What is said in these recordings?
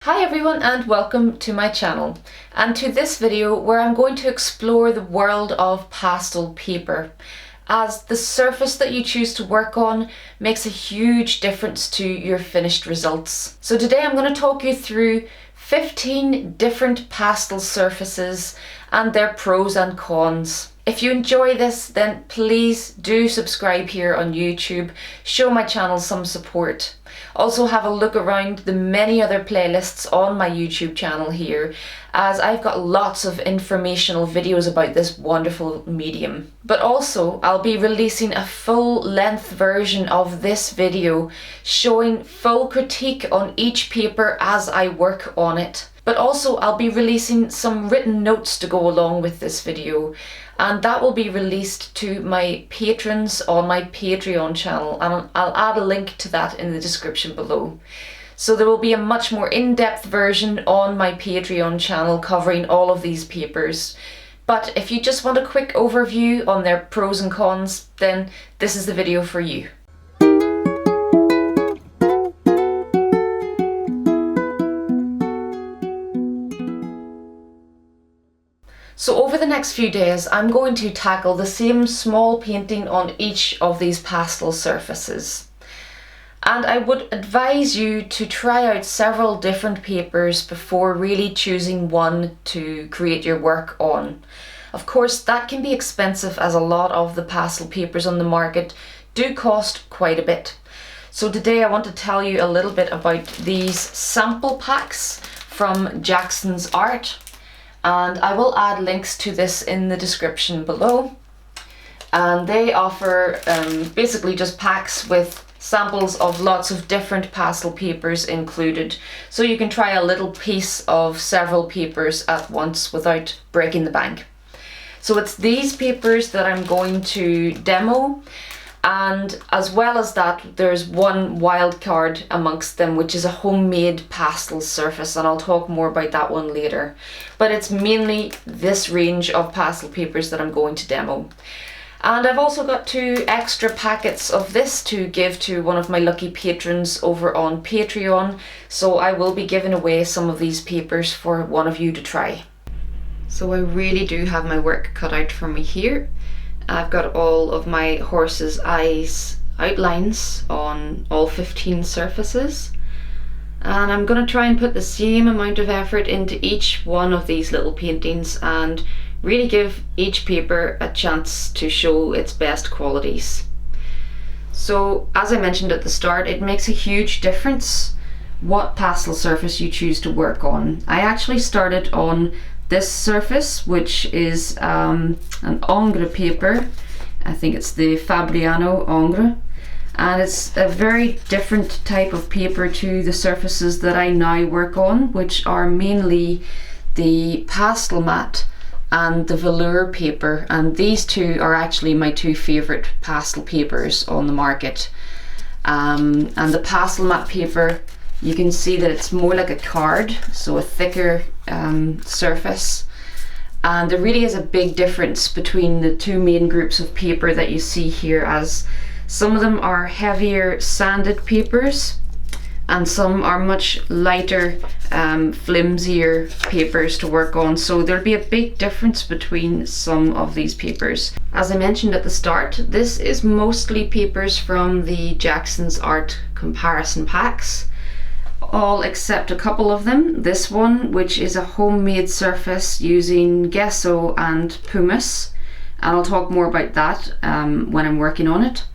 Hi everyone and welcome to my channel and to this video where I'm going to explore the world of pastel paper, as the surface that you choose to work on makes a huge difference to your finished results. So today I'm going to talk you through 15 different pastel surfaces and their pros and cons. If you enjoy this, then please do subscribe here on YouTube, show my channel some support. Also have a look around the many other playlists on my YouTube channel here, as I've got lots of informational videos about this wonderful medium. But also I'll be releasing a full-length version of this video showing full critique on each paper as I work on it. But also I'll be releasing some written notes to go along with this video, and that will be released to my patrons on my Patreon channel, and I'll add a link to that in the description below. So there will be a much more in-depth version on my Patreon channel covering all of these papers. But if you just want a quick overview on their pros and cons, then this is the video for you. So over the next few days, I'm going to tackle the same small painting on each of these pastel surfaces. And I would advise you to try out several different papers before really choosing one to create your work on. Of course, that can be expensive, as a lot of the pastel papers on the market do cost quite a bit. So today I want to tell you a little bit about these sample packs from Jackson's Art. And I will add links to this in the description below. And they offer basically just packs with samples of lots of different pastel papers included, so you can try a little piece of several papers at once without breaking the bank. So it's these papers that I'm going to demo, and as well as that there's one wild card amongst them, which is a homemade pastel surface, and I'll talk more about that one later. But it's mainly this range of pastel papers that I'm going to demo. And I've also got 2 extra packets of this to give to one of my lucky patrons over on Patreon, so I will be giving away some of these papers for one of you to try. So I really do have my work cut out for me here. I've got all of my horse's eyes outlines on all 15 surfaces, and I'm going to try and put the same amount of effort into each one of these little paintings and really give each paper a chance to show its best qualities. So as I mentioned at the start, it makes a huge difference what pastel surface you choose to work on. I actually started on this surface, which is an Ingres paper. I think it's the Fabriano Ingres, and it's a very different type of paper to the surfaces that I now work on, which are mainly the pastel matte and the velour paper, and these two are actually my 2 favourite pastel papers on the market. And the pastel matte paper, you can see that it's more like a card, so a thicker surface, and there really is a big difference between the 2 main groups of paper that you see here, as some of them are heavier sanded papers and some are much lighter, flimsier papers to work on, so there'll be a big difference between some of these papers. As I mentioned at the start, this is mostly papers from the Jackson's Art comparison packs, all except a couple of them. This one, which is a homemade surface using gesso and pumice, and I'll talk more about that when I'm working on it.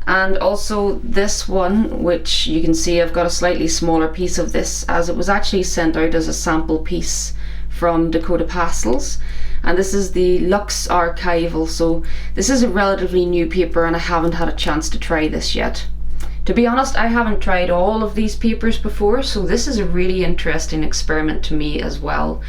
And also this one, which you can see I've got a slightly smaller piece of this, as it was actually sent out as a sample piece from Dakota Pastels, and this is the Luxe Archival. So this is a relatively new paper and I haven't had a chance to try this yet. To be honest, I haven't tried all of these papers before, so this is a really interesting experiment to me as well.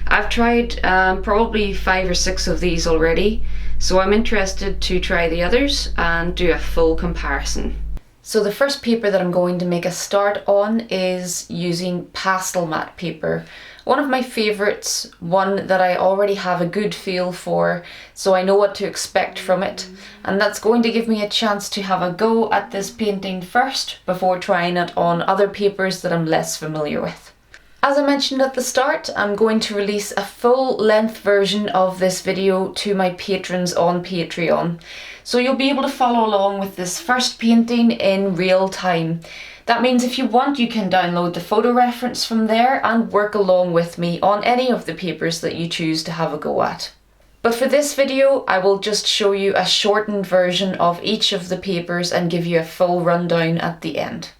I've tried probably 5 or 6 of these already, so I'm interested to try the others and do a full comparison. So the first paper that I'm going to make a start on is using pastel matte paper. One of my favourites, one that I already have a good feel for, so I know what to expect from it, and that's going to give me a chance to have a go at this painting first before trying it on other papers that I'm less familiar with. As I mentioned at the start, I'm going to release a full-length version of this video to my patrons on Patreon. So you'll be able to follow along with this first painting in real time. That means if you want, you can download the photo reference from there and work along with me on any of the papers that you choose to have a go at. But for this video, I will just show you a shortened version of each of the papers and give you a full rundown at the end.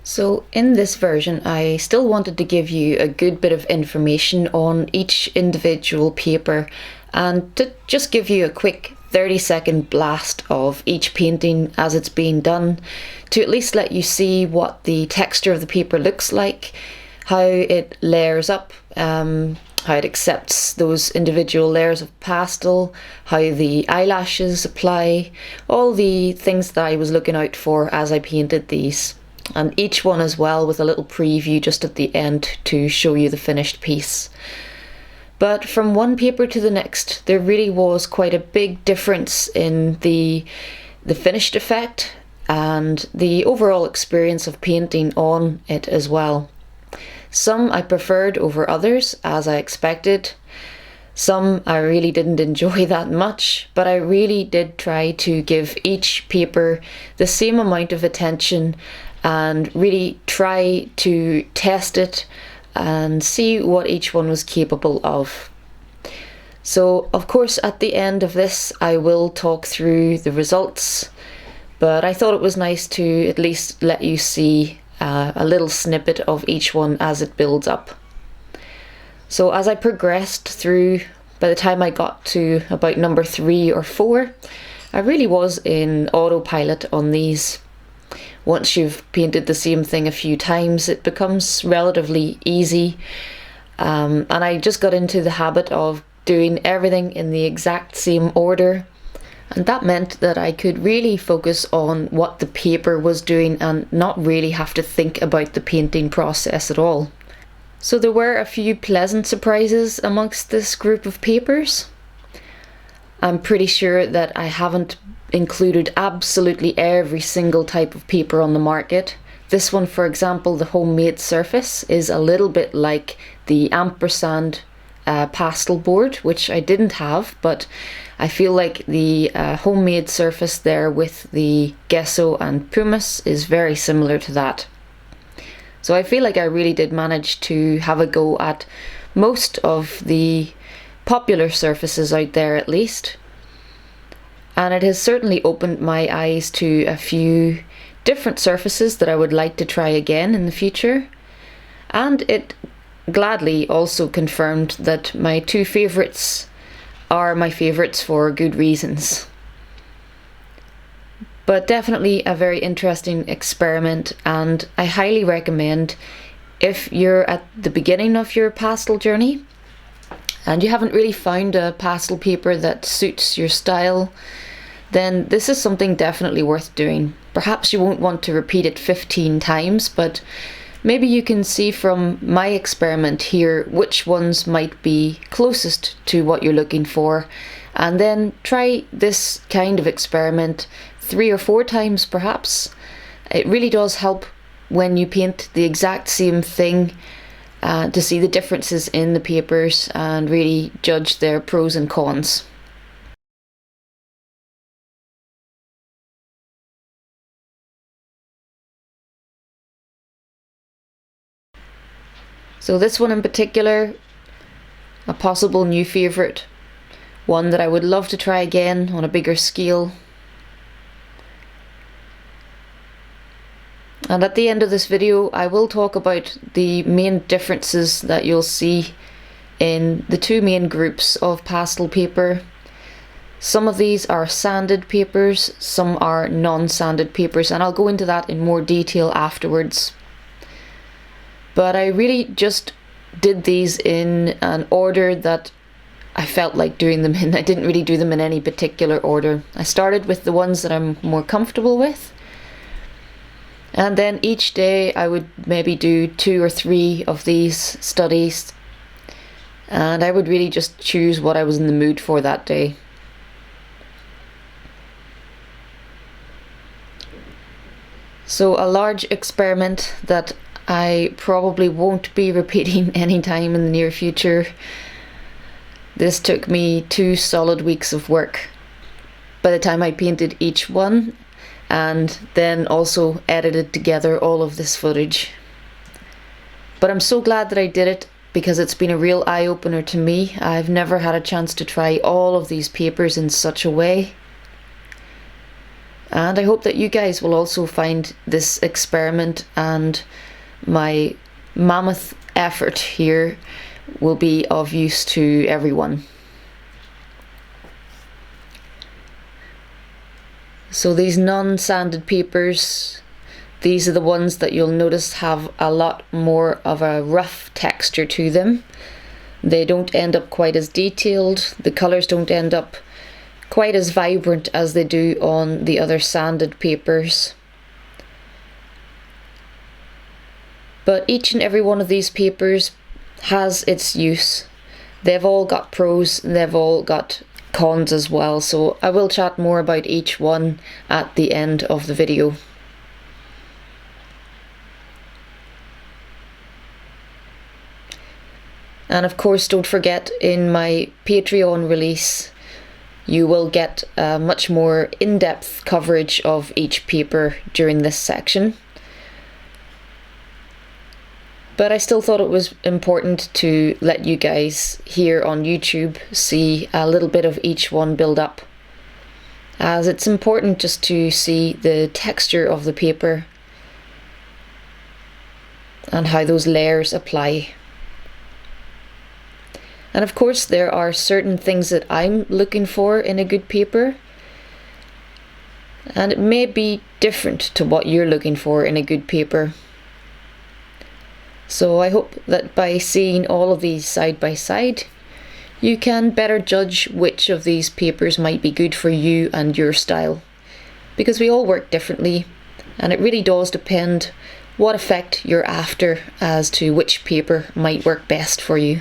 So in this version, I still wanted to give you a good bit of information on each individual paper and to just give you a quick 30-second blast of each painting as it's being done, to at least let you see what the texture of the paper looks like, how it layers up, how it accepts those individual layers of pastel, how the eyelashes apply, all the things that I was looking out for as I painted these. And each one as well with a little preview just at the end to show you the finished piece. But from one paper to the next, there really was quite a big difference in the finished effect and the overall experience of painting on it as well. Some I preferred over others, as I expected. Some I really didn't enjoy that much, but I really did try to give each paper the same amount of attention and really try to test it and see what each one was capable of. So of course at the end of this I will talk through the results, but I thought it was nice to at least let you see a little snippet of each one as it builds up. So as I progressed through, by the time I got to about number 3 or 4, I really was in autopilot on these. Once you've painted the same thing a few times, it becomes relatively easy. And I just got into the habit of doing everything in the exact same order. And that meant that I could really focus on what the paper was doing and not really have to think about the painting process at all. So there were a few pleasant surprises amongst this group of papers. I'm pretty sure that I haven't included absolutely every single type of paper on the market. This one, for example, the homemade surface, is a little bit like the ampersand pastel board, which I didn't have, but I feel like the homemade surface there with the gesso and pumice is very similar to that. So I feel like I really did manage to have a go at most of the popular surfaces out there at least. And it has certainly opened my eyes to a few different surfaces that I would like to try again in the future. And it gladly also confirmed that my 2 favourites are my favourites for good reasons. But definitely a very interesting experiment, and I highly recommend, if you're at the beginning of your pastel journey and you haven't really found a pastel paper that suits your style, then this is something definitely worth doing. Perhaps you won't want to repeat it 15 times, but maybe you can see from my experiment here which ones might be closest to what you're looking for, and then try this kind of experiment 3 or 4 times perhaps. It really does help when you paint the exact same thing to see the differences in the papers and really judge their pros and cons. So this one in particular, a possible new favourite, one that I would love to try again on a bigger scale. And at the end of this video I will talk about the main differences that you'll see in the 2 main groups of pastel paper. Some of these are sanded papers, some are non-sanded papers, and I'll go into that in more detail afterwards. But I really just did these in an order that I felt like doing them in. I didn't really do them in any particular order. I started with the ones that I'm more comfortable with, and then each day I would maybe do 2 or 3 of these studies, and I would really just choose what I was in the mood for that day. So a large experiment that I probably won't be repeating anytime in the near future. This took me 2 solid weeks of work by the time I painted each one, and then also edited together all of this footage. But I'm so glad that I did it, because it's been a real eye-opener to me. I've never had a chance to try all of these papers in such a way. And I hope that you guys will also find this experiment and my mammoth effort here will be of use to everyone. So these non-sanded papers, these are the ones that you'll notice have a lot more of a rough texture to them. They don't end up quite as detailed, the colours don't end up quite as vibrant as they do on the other sanded papers. But each and every one of these papers has its use. They've all got pros and they've all got cons as well, so I will chat more about each one at the end of the video. And of course, don't forget, in my Patreon release you will get much more in-depth coverage of each paper during this section. But I still thought it was important to let you guys here on YouTube see a little bit of each one build up, as it's important just to see the texture of the paper and how those layers apply. And of course, there are certain things that I'm looking for in a good paper, and it may be different to what you're looking for in a good paper. So I hope that by seeing all of these side by side, you can better judge which of these papers might be good for you and your style. Because we all work differently, and it really does depend what effect you're after as to which paper might work best for you.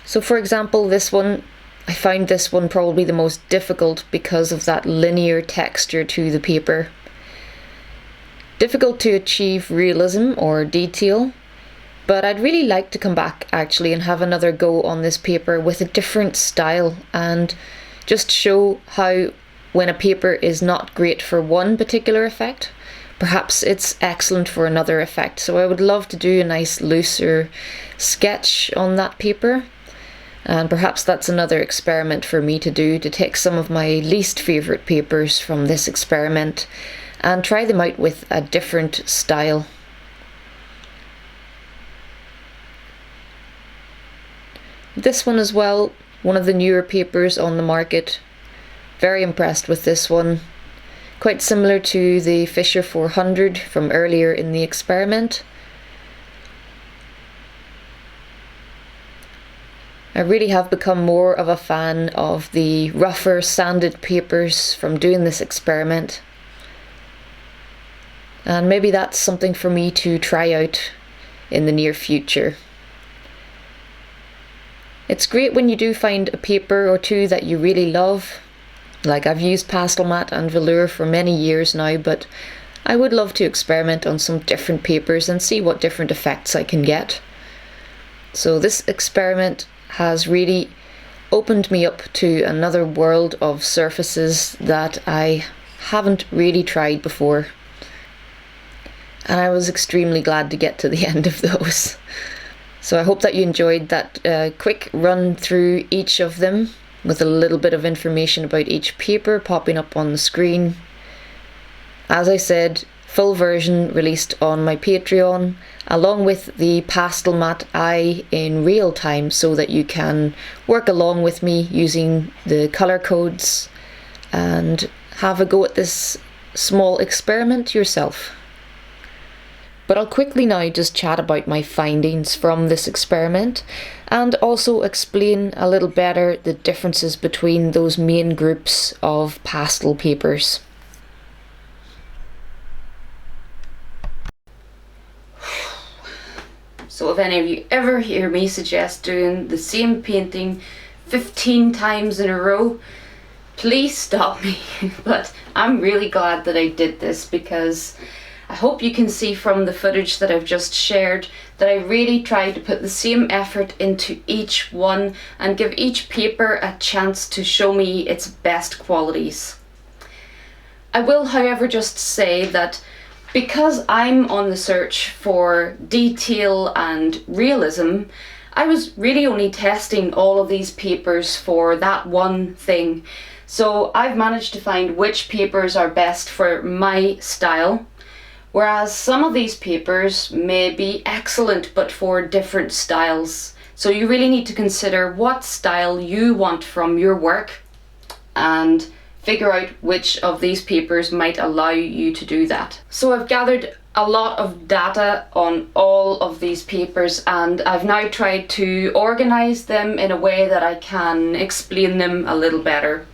So for example, this one, I found this one probably the most difficult because of that linear texture to the paper. Difficult to achieve realism or detail, but I'd really like to come back actually and have another go on this paper with a different style and just show how when a paper is not great for one particular effect, perhaps it's excellent for another effect. So I would love to do a nice looser sketch on that paper. And perhaps that's another experiment for me to do, to take some of my least favourite papers from this experiment and try them out with a different style. This one as well, one of the newer papers on the market. Very impressed with this one. Quite similar to the Fisher 400 from earlier in the experiment. I really have become more of a fan of the rougher sanded papers from doing this experiment. And maybe that's something for me to try out in the near future. It's great when you do find a paper or two that you really love. Like I've used Pastel Matte and Velour for many years now, but I would love to experiment on some different papers and see what different effects I can get. So this experiment has really opened me up to another world of surfaces that I haven't really tried before. And I was extremely glad to get to the end of those. So I hope that you enjoyed that quick run through each of them with a little bit of information about each paper popping up on the screen. As I said, full version released on my Patreon, along with the Pastel Matte Eye in real time, so that you can work along with me using the colour codes and have a go at this small experiment yourself. But I'll quickly now just chat about my findings from this experiment and also explain a little better the differences between those main groups of pastel papers. So if any of you ever hear me suggest doing the same painting 15 times in a row, please stop me. But I'm really glad that I did this, because I hope you can see from the footage that I've just shared that I really tried to put the same effort into each one and give each paper a chance to show me its best qualities. I will, however, just say that because I'm on the search for detail and realism, I was really only testing all of these papers for that one thing. So I've managed to find which papers are best for my style, whereas some of these papers may be excellent but for different styles. So you really need to consider what style you want from your work and figure out which of these papers might allow you to do that. So I've gathered a lot of data on all of these papers, and I've now tried to organize them in a way that I can explain them a little better.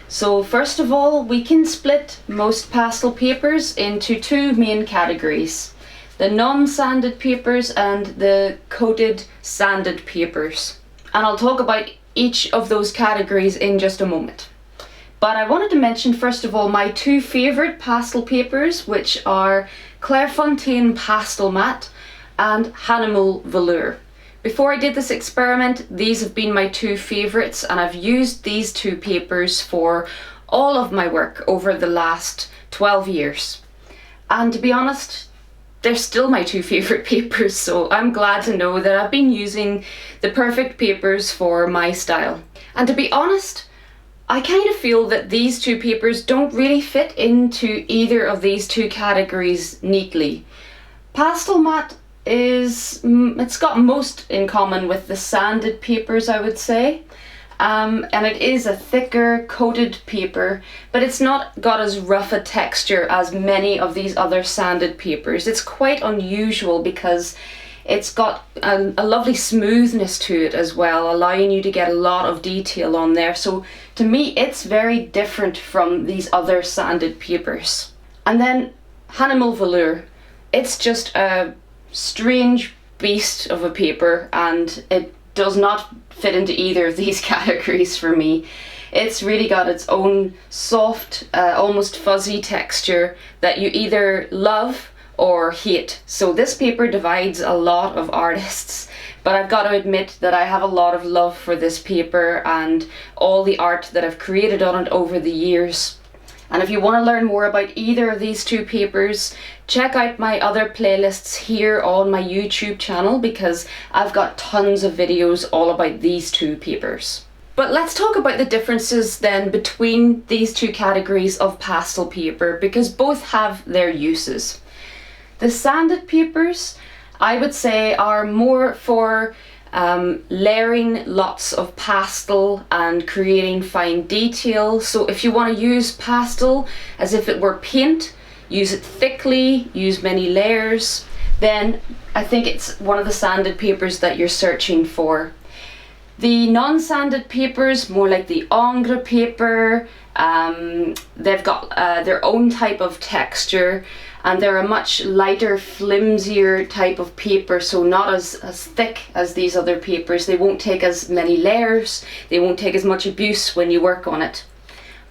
So first of all, we can split most pastel papers into two main categories: the non-sanded papers and the coated sanded papers. And I'll talk about each of those categories in just a moment. But I wanted to mention first of all my two favourite pastel papers, which are Clairefontaine Pastel Matte and Hanimal Velour. Before I did this experiment, these have been my two favourites, and I've used these two papers for all of my work over the last 12 years. And to be honest, they're still my two favourite papers, so I'm glad to know that I've been using the perfect papers for my style. And to be honest, I kind of feel that these two papers don't really fit into either of these two categories neatly. Pastel Matte it's got most in common with the sanded papers, I would say. And it is a thicker coated paper, but it's not got as rough a texture as many of these other sanded papers. It's quite unusual because it's got a lovely smoothness to it as well, allowing you to get a lot of detail on there. So to me, it's very different from these other sanded papers. And then Hanimal Velour, it's just a strange beast of a paper, and it does not fit into either of these categories for me. It's really got its own soft, almost fuzzy texture that you either love or hate. So this paper divides a lot of artists, but I've got to admit that I have a lot of love for this paper and all the art that I've created on it over the years. And if you want to learn more about either of these two papers, check out my other playlists here on my YouTube channel, because I've got tons of videos all about these two papers. But let's talk about the differences then between these two categories of pastel paper, because both have their uses. The sanded papers, I would say, are more for layering lots of pastel and creating fine detail. So if you want to use pastel as if it were paint, use it thickly, use many layers, then I think it's one of the sanded papers that you're searching for. The non-sanded papers, more like the Ingres paper, they've got their own type of texture, and they're a much lighter, flimsier type of paper, so not as thick as these other papers. They won't take as many layers, they won't take as much abuse when you work on it.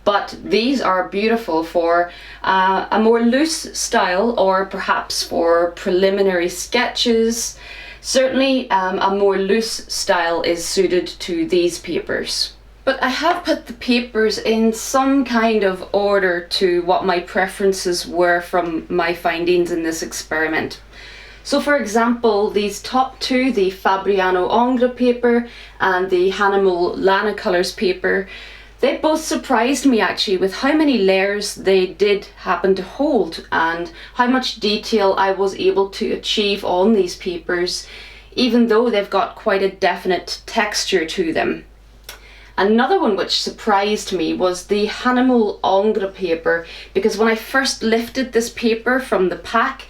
But these are beautiful for a more loose style, or perhaps for preliminary sketches. Certainly a more loose style is suited to these papers. But I have put the papers in some kind of order to what my preferences were from my findings in this experiment. So for example, these top two, the Fabriano Ingres paper and the Hanimal Lana Colors paper, they both surprised me actually with how many layers they did happen to hold and how much detail I was able to achieve on these papers, even though they've got quite a definite texture to them. Another one which surprised me was the Hanimal Ingres paper, because when I first lifted this paper from the pack,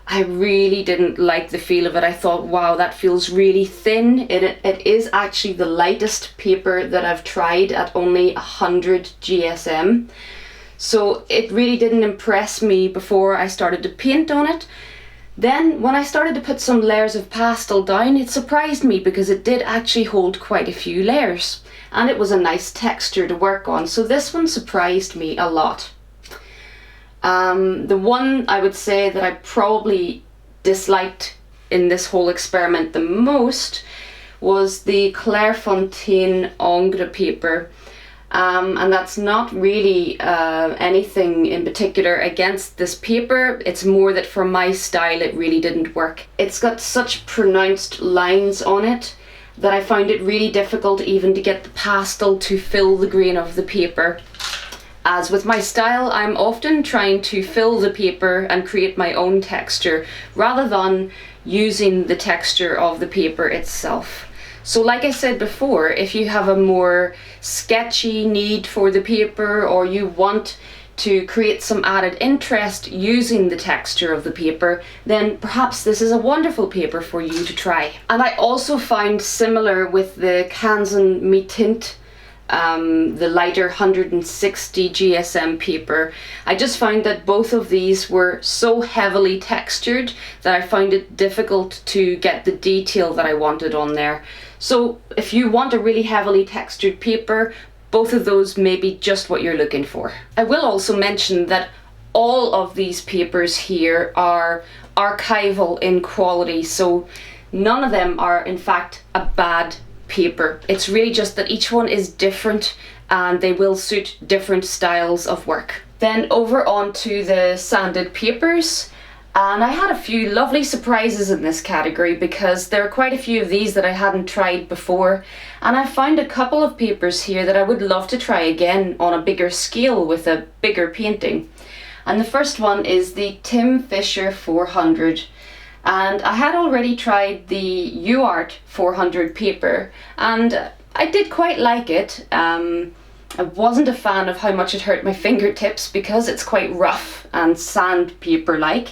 I really didn't like the feel of it. I thought, wow, that feels really thin. It is actually the lightest paper that I've tried at only 100 GSM. So it really didn't impress me before I started to paint on it. Then when I started to put some layers of pastel down, it surprised me because it did actually hold quite a few layers and it was a nice texture to work on. So this one surprised me a lot. The one I would say that I probably disliked in this whole experiment the most was the Clairefontaine Ingres paper. And that's not really anything in particular against this paper. It's more that for my style it really didn't work. It's got such pronounced lines on it that I found it really difficult even to get the pastel to fill the grain of the paper. As with my style, I'm often trying to fill the paper and create my own texture rather than using the texture of the paper itself. So like I said before, if you have a more sketchy need for the paper or you want to create some added interest using the texture of the paper, then perhaps this is a wonderful paper for you to try. And I also found similar with the Canson Mi Tint, the lighter 160 GSM paper. I just found that both of these were so heavily textured that I found it difficult to get the detail that I wanted on there. So if you want a really heavily textured paper, both of those may be just what you're looking for. I will also mention that all of these papers here are archival in quality, so none of them are in fact a bad paper. It's really just that each one is different and they will suit different styles of work. Then over on to the sanded papers. And I had a few lovely surprises in this category because there are quite a few of these that I hadn't tried before, and I found a couple of papers here that I would love to try again on a bigger scale with a bigger painting. And the first one is the Tim Fisher 400. And I had already tried the UArt 400 paper and I did quite like it. I wasn't a fan of how much it hurt my fingertips because it's quite rough and sandpaper-like.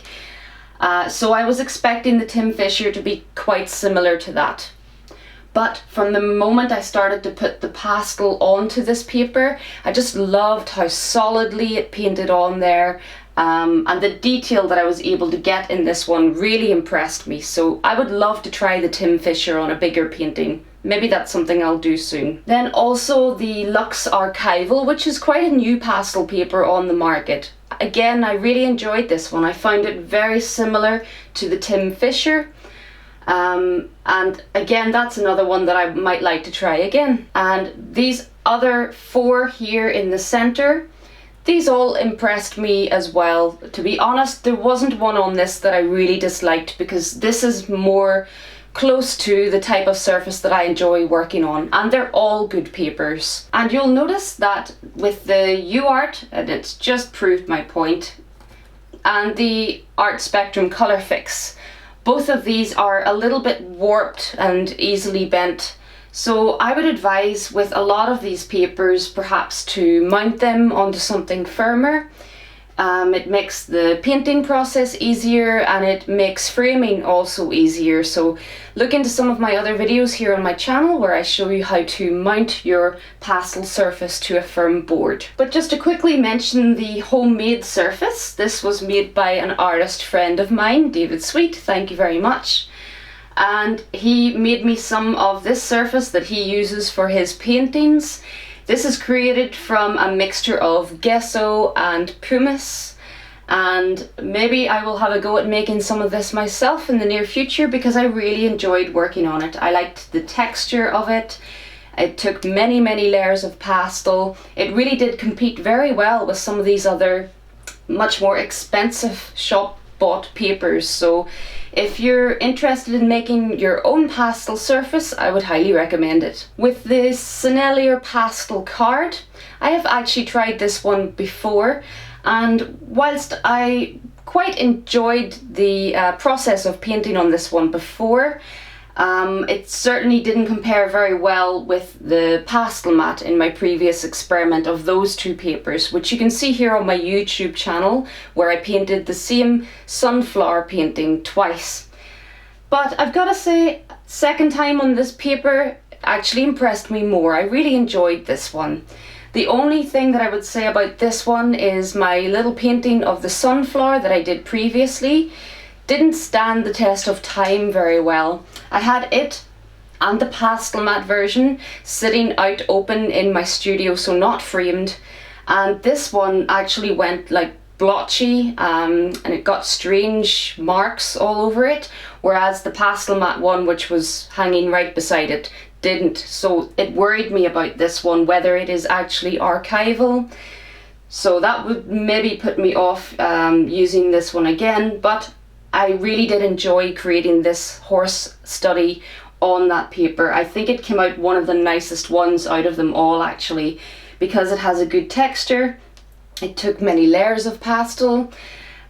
So I was expecting the Tim Fisher to be quite similar to that. But from the moment I started to put the pastel onto this paper, I just loved how solidly it painted on there. And the detail that I was able to get in this one really impressed me. So I would love to try the Tim Fisher on a bigger painting. Maybe that's something I'll do soon. Then also the Luxe Archival, which is quite a new pastel paper on the market. Again, I really enjoyed this one. I found it very similar to the Tim Fisher. And again, that's another one that I might like to try again. And these other four here in the center, these all impressed me as well. To be honest, there wasn't one on this that I really disliked because this is more close to the type of surface that I enjoy working on, and they're all good papers. And you'll notice that with the UArt, and it's just proved my point, and the Art Spectrum Color Fix, both of these are a little bit warped and easily bent. So I would advise with a lot of these papers perhaps to mount them onto something firmer. It makes the painting process easier and it makes framing also easier. So look into some of my other videos here on my channel where I show you how to mount your pastel surface to a firm board. But just to quickly mention the homemade surface, this was made by an artist friend of mine, David Sweet, thank you very much. And he made me some of this surface that he uses for his paintings. This is created from a mixture of gesso and pumice, and maybe I will have a go at making some of this myself in the near future because I really enjoyed working on it. I liked the texture of it. It took many layers of pastel. It really did compete very well with some of these other much more expensive shop bought papers. So if you're interested in making your own pastel surface, I would highly recommend it. With the Sennelier pastel card, I have actually tried this one before, and whilst I quite enjoyed the process of painting on this one before, it certainly didn't compare very well with the pastel mat in my previous experiment of those two papers, which you can see here on my YouTube channel where I painted the same sunflower painting twice. But I've got to say, second time on this paper actually impressed me more. I really enjoyed this one. The only thing that I would say about this one is my little painting of the sunflower that I did previously didn't stand the test of time very well. I had it and the pastel matte version sitting out open in my studio, so not framed, and this one actually went like blotchy, and it got strange marks all over it, whereas the pastel matte one, which was hanging right beside it, didn't. So it worried me about this one, whether it is actually archival. So that would maybe put me off using this one again, but I really did enjoy creating this horse study on that paper. I think it came out one of the nicest ones out of them all, actually, because it has a good texture. It took many layers of pastel,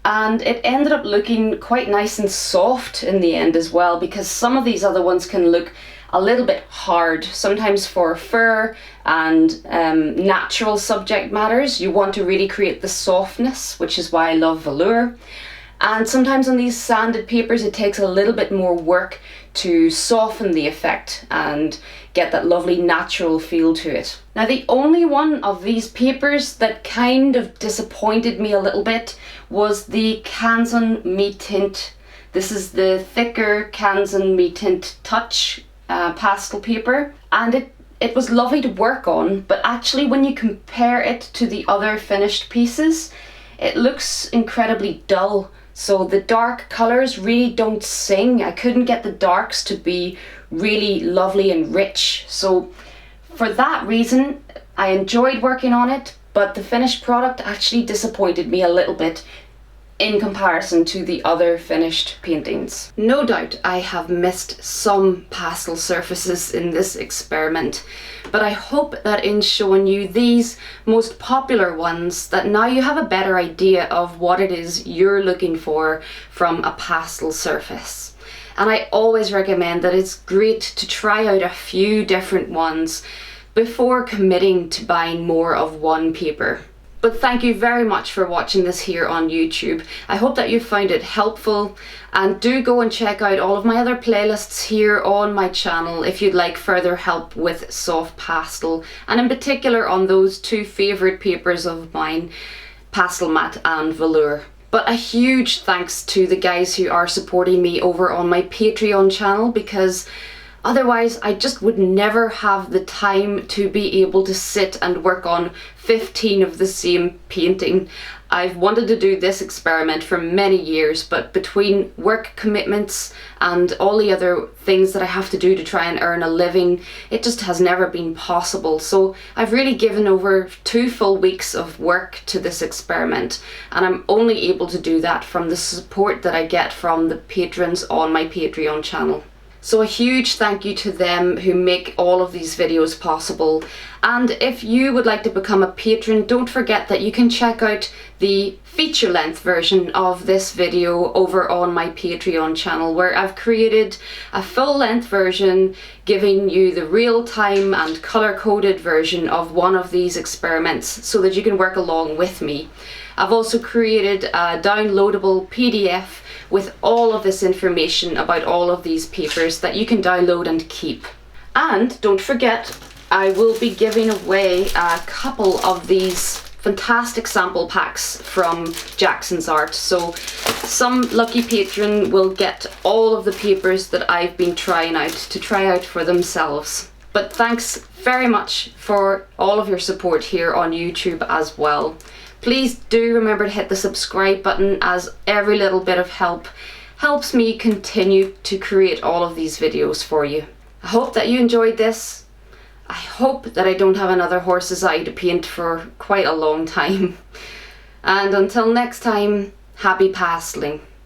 and it ended up looking quite nice and soft in the end as well, because some of these other ones can look a little bit hard. Sometimes for fur and natural subject matters, you want to really create the softness, which is why I love velour. And sometimes on these sanded papers it takes a little bit more work to soften the effect and get that lovely natural feel to it. Now, the only one of these papers that kind of disappointed me a little bit was the Canson Me Tint. This is the thicker Canson Me Tint Touch pastel paper, and it was lovely to work on, but actually when you compare it to the other finished pieces, it looks incredibly dull. So the dark colours really don't sing. I couldn't get the darks to be really lovely and rich. So for that reason, I enjoyed working on it, but the finished product actually disappointed me a little bit in comparison to the other finished paintings. No doubt I have missed some pastel surfaces in this experiment, but I hope that in showing you these most popular ones, that now you have a better idea of what it is you're looking for from a pastel surface. And I always recommend that it's great to try out a few different ones before committing to buying more of one paper. But thank you very much for watching this here on YouTube. I hope that you found it helpful, and do go and check out all of my other playlists here on my channel if you'd like further help with soft pastel, and in particular on those two favourite papers of mine, Pastel Matte and Velour. But a huge thanks to the guys who are supporting me over on my Patreon channel, because otherwise I just would never have the time to be able to sit and work on 15 of the same painting. I've wanted to do this experiment for many years, but between work commitments and all the other things that I have to do to try and earn a living, it just has never been possible. So I've really given over 2 full weeks of work to this experiment, and I'm only able to do that from the support that I get from the patrons on my Patreon channel. So a huge thank you to them who make all of these videos possible. And if you would like to become a patron, don't forget that you can check out the feature-length version of this video over on my Patreon channel, where I've created a full-length version giving you the real-time and colour-coded version of one of these experiments so that you can work along with me. I've also created a downloadable PDF with all of this information about all of these papers that you can download and keep. And don't forget, I will be giving away a couple of these fantastic sample packs from Jackson's Art. So some lucky patron will get all of the papers that I've been trying out to try out for themselves. But thanks very much for all of your support here on YouTube as well. Please do remember to hit the subscribe button, as every little bit of help helps me continue to create all of these videos for you. I hope that you enjoyed this. I hope that I don't have another horse's eye to paint for quite a long time. And until next time, happy pasteling.